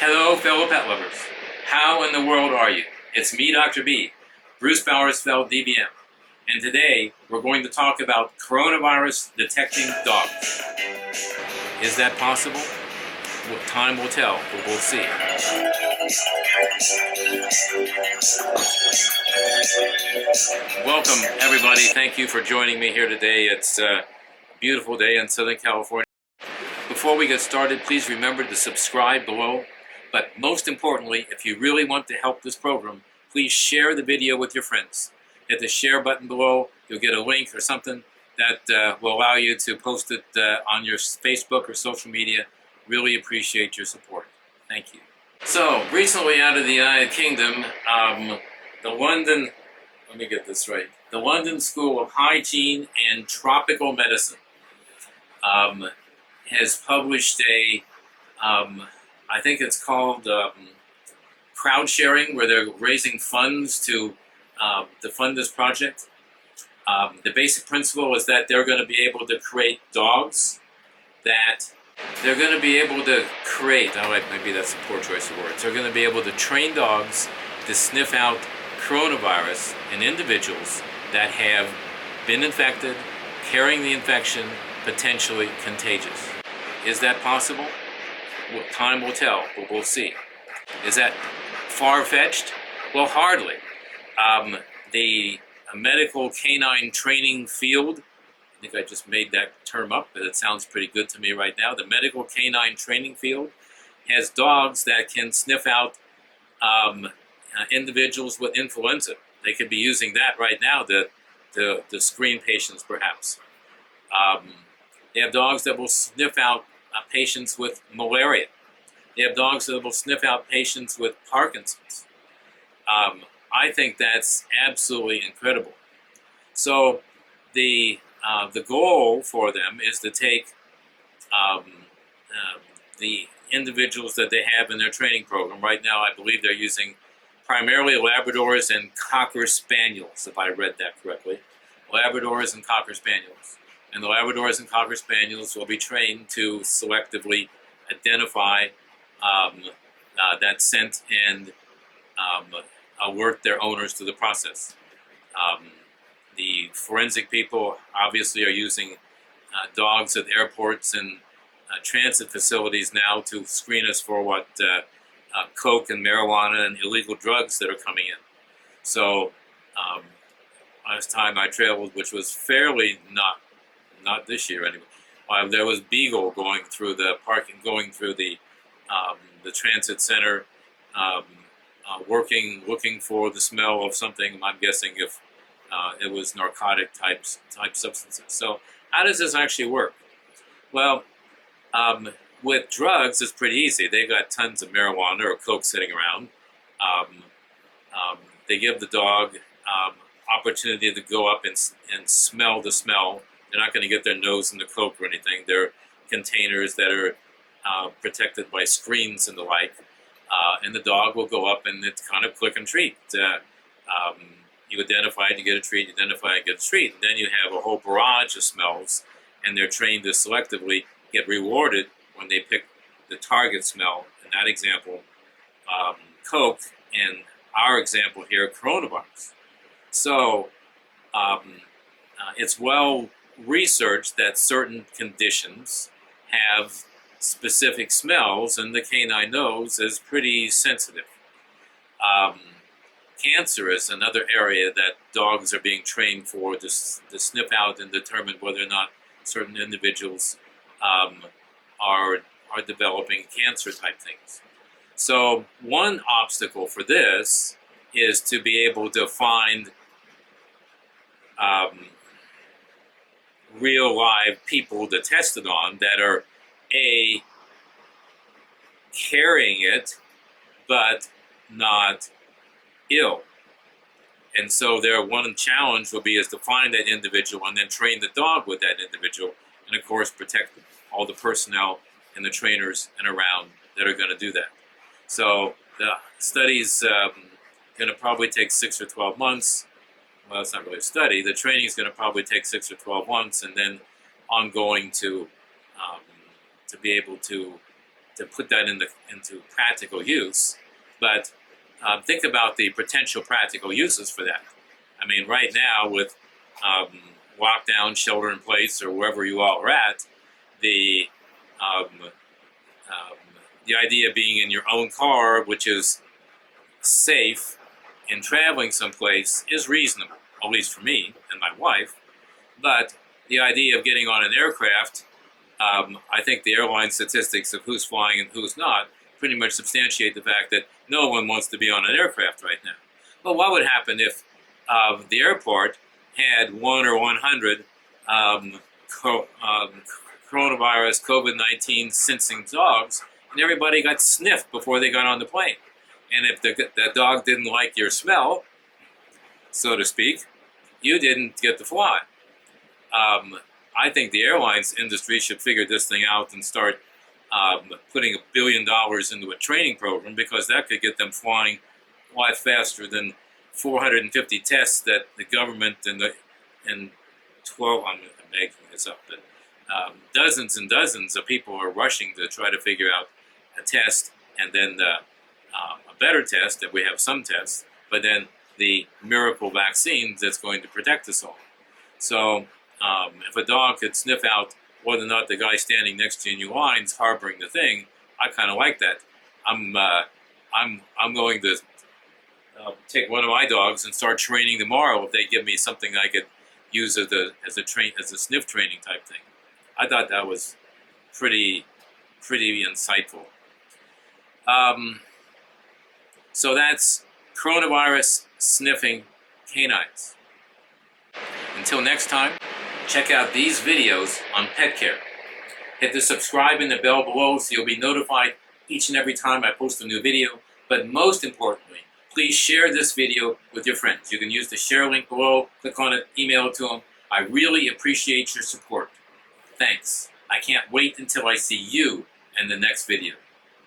Hello, fellow pet lovers. How in the world are you? It's me, Dr. B, Bruce Bowersfeld, DVM, and today we're going to talk about coronavirus detecting dogs. Is that possible? Well, time will tell, but we'll see. Welcome, everybody. Thank you for joining me here today. It's a beautiful day in Southern California. Before we get started, please remember to subscribe below. But most importantly, if you really want to help this program, please share the video with your friends. Hit the share button below. You'll get a link or something that will allow you to post it on your Facebook or social media. Really appreciate your support. Thank you. So, recently out of the United Kingdom, the London School of Hygiene and Tropical Medicine has published a I think it's called crowd sharing, where they're raising funds to fund this project. The basic principle is that they're going to be able to create dogs that they're going to be able to create, maybe that's a poor choice of words, they're going to be able to train dogs to sniff out coronavirus in individuals that have been infected, carrying the infection, potentially contagious. Is that possible? Well, time will tell, but we'll see. Is that far-fetched? Well, hardly. The medical canine training field, I think I just made that term up, but it sounds pretty good to me right now. The medical canine training field has dogs that can sniff out individuals with influenza. They could be using that right now to screen patients, perhaps. They have dogs that will sniff out patients with malaria. They have dogs that will sniff out patients with Parkinson's. I think that's absolutely incredible. So the goal for them is to take the individuals that they have in their training program. Right now, I believe they're using primarily Labradors and Cocker Spaniels, if I read that correctly. Labradors and Cocker Spaniels. And the Labradors and Cocker Spaniels will be trained to selectively identify that scent and alert their owners to the process. The forensic people obviously are using dogs at airports and transit facilities now to screen us for what coke and marijuana and illegal drugs that are coming in. So last time I traveled, which was fairly not this year anyway, there was Beagle going through the parking, going through the transit center, looking for the smell of something. I'm guessing if it was narcotic type substances. So how does this actually work? Well, with drugs, it's pretty easy. They've got tons of marijuana or coke sitting around. They give the dog opportunity to go up and smell the smell. They're not going to get their nose in the coke or anything. They're containers that are protected by screens and the like. And the dog will go up and it's kind of click and treat. You identify it, you get a treat, you identify it, get a treat. And then you have a whole barrage of smells, and they're trained to selectively get rewarded when they pick the target smell. In that example, coke, and our example here, coronavirus. So it's well researched that certain conditions have specific smells, and the canine nose is pretty sensitive. Cancer is another area that dogs are being trained for to sniff out and determine whether or not certain individuals are developing cancer type things. So one obstacle for this is to be able to find real live people to test it on that are carrying it but not ill. And so one challenge will be is to find that individual and then train the dog with that individual, and of course protect all the personnel and the trainers and around that are going to do that. So the study's going to probably take 6 or 12 months. Well, it's not really a study. The training is going to probably take 6 or 12 months, and then ongoing to be able to put that into practical use, but think about the potential practical uses for that. I mean, right now with lockdown, shelter in place, or wherever you all are at, the idea of being in your own car, which is safe, and traveling someplace is reasonable, at least for me and my wife. But the idea of getting on an aircraft, I think the airline statistics of who's flying and who's not pretty much substantiate the fact that no one wants to be on an aircraft right now. But what would happen if the airport had 1 or 100 coronavirus COVID-19 sensing dogs, and everybody got sniffed before they got on the plane? And if that dog didn't like your smell, so to speak, you didn't get to fly. I think the airlines industry should figure this thing out and start putting $1 billion into a training program, because that could get them flying a lot faster than 450 tests that the government and 12, I'm making this up, but dozens and dozens of people are rushing to try to figure out a test, and then a better test, if we have some tests, but then the miracle vaccine that's going to protect us all. So if a dog could sniff out whether or not the guy standing next to you in your line's harboring the thing, I kind of like that. I'm going to take one of my dogs and start training tomorrow if they give me something I could use as a sniff training type thing. I thought that was pretty insightful. So that's coronavirus sniffing canines. Until next time, check out these videos on pet care. Hit the subscribe and the bell below so you'll be notified each and every time I post a new video. But most importantly, please share this video with your friends. You can use the share link below, click on it, email it to them. I really appreciate your support. Thanks. I can't wait until I see you in the next video.